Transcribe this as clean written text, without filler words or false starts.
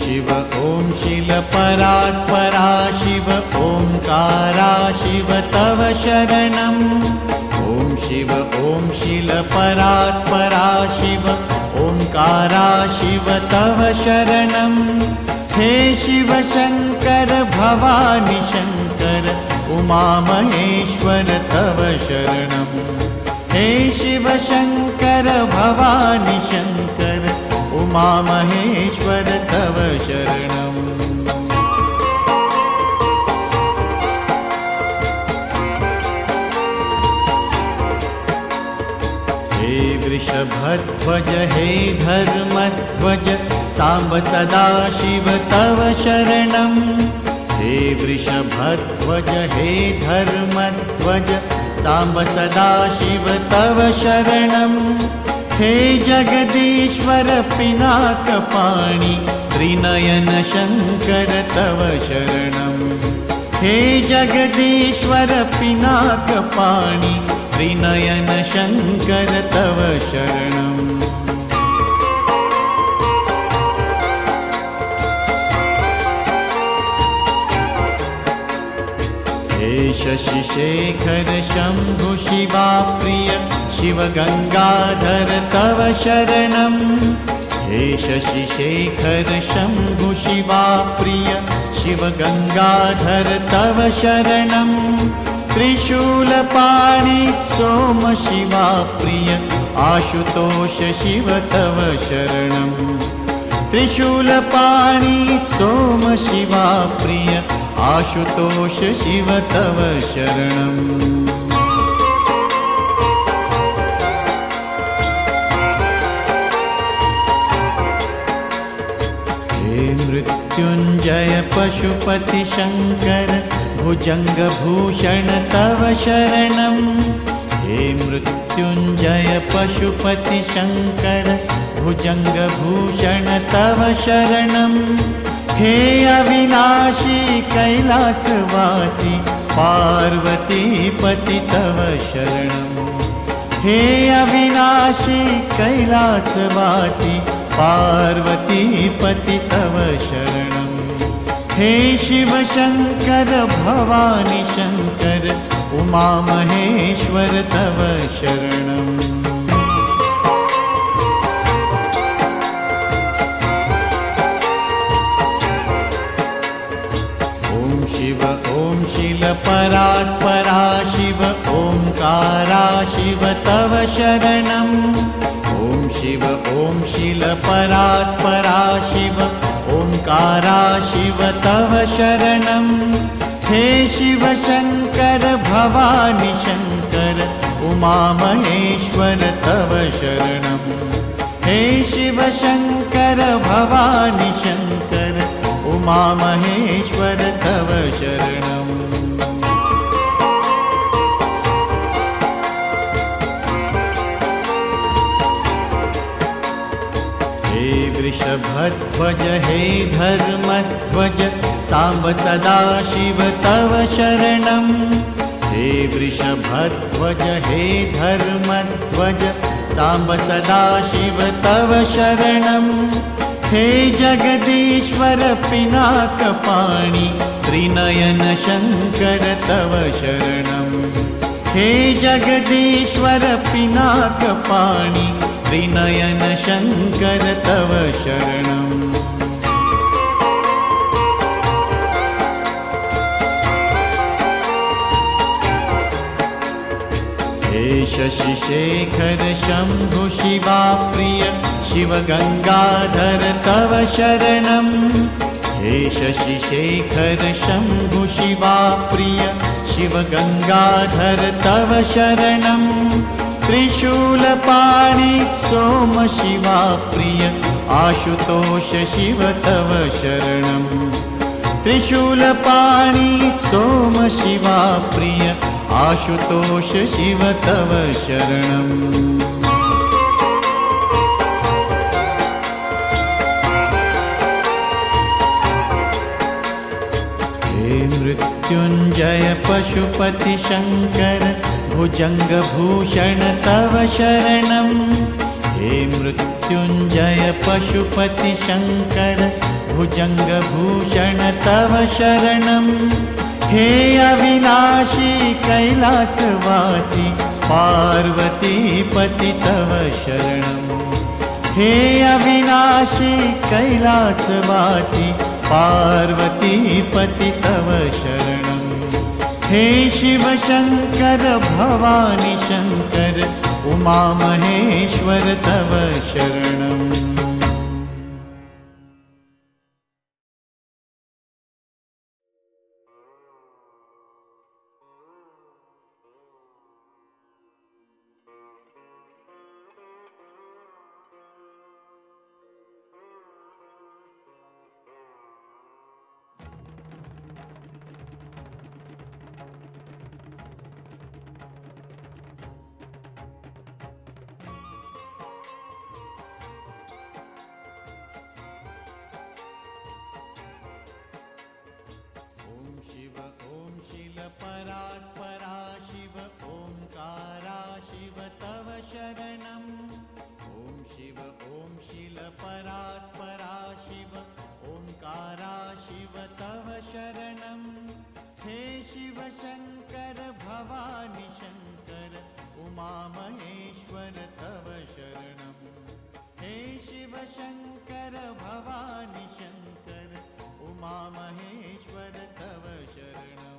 शिव ॐ शीलपरात्परा शिव ओंकारा शिव तव शरणम् ॐ शिव ॐ शीलपरात्परा शिव ओंकारा शिव तव शरणम् हे शिव शंकर भवानी शंकर उमा महेश्वर तव शरणम् हे शिव शंकर भवानी शंकर उमा महेश्वर तव शरणम् हे वृषभध्वज हे धर्मध्वज सांब सदा शिव तव शरणम् हे वृषभध्वज हे धर्मध्वज सांब सदा शिव तव शरणम् हे जगदीश्वर पिनाकपाणि त्रिनयन शंकर तव शरणम् हे जगदीश्वर पिनाकपाणि त्रिनयन शंकर तव शरणम् हे शशिशेखर शंभु शिवा प्रिय शिव गंगाधर तव शरणम् हे शशिशेखर शंभु शिवा प्रिय शिव गंगाधर तव शरणम् त्रिशूलपाणि सोम शिवा प्रिय आशुतोष शिव तव शरणम् त्रिशूलपाणि सोम शिवा प्रिय आशुतोष शिव तव शरणम् हे मृत्युंजय पशुपति शंकर भुजंग भूषण तव शरणम् हे मृत्युंजय पशुपति शंकर भुजंग भूषण तव शरणम् हे अविनाशी कैलासवासी पार्वतीपति तव शरणम् हे अविनाशी कैलासवासी पार्वतीपति तव शरणम् हे शिव शंकर भवानी शंकर उमा महेश्वर तव शरणम् शिव ॐ शीलपरात्परा शिव ओंकारा शिव तव शरणम् ॐ शिव ॐ शीलपरात्परा शिव ओंकारा शिव तव शरणम् हे शिव शंकर भवानी शंकर उमा महेश्वर तव शरणम् हे शिव शंकर भवानी शंकर उमा महेश्वर तव शरणम् हे वृषभध्वज हे धर्मध्वज सांब सदा शिव तव शरणम् हे वृषभध्वज हे धर्मध्वज सांब सदा शिव तव शरणम् हे जगदीश्वर पिनाकपाणि त्रिनयन शंकर तव शरणम् हे जगदीश्वर पिनाकपाणि त्रिनयन शंकर तव शरणम् हे शशिशेखर शंभु शिवा प्रिय शिव गंगाधर तव शरणम् हे शशिशेखर शंभु शिवा प्रिय शिव गंगाधर तव शरणम् त्रिशूलपाणि सोम शिवा प्रिय आशुतोष शिव तव शरणम् त्रिशूलपाणि सोम शिवा प्रिय आशुतोष शिव तव शरणम् हे मृत्युंजय पशुपति शंकर भुजंग भूषण तव शरणम् हे मृत्युंजय पशुपति शंकर भुजङ्गभूषण तव शरणं हे अविनाशी कैलासवासी पार्वतीपति तव शरणं हे अविनाशी कैलासवासी पार्वतीपति तव शरणं हे शिव शङ्कर भवानी शङ्कर उमा महेश्वर तव शरणम् परात्परा शिव ओंकारा शिव तव शरणम् ॐ शिव ॐ शील परात्परा शिव ओंकारा शिव तव शरणम् हे शिव शङ्कर भवानी शङ्कर उमा महेश्वर तव शरणम् हे शिव शङ्कर भवानी शङ्कर उमा महेश्वर तव शरणम्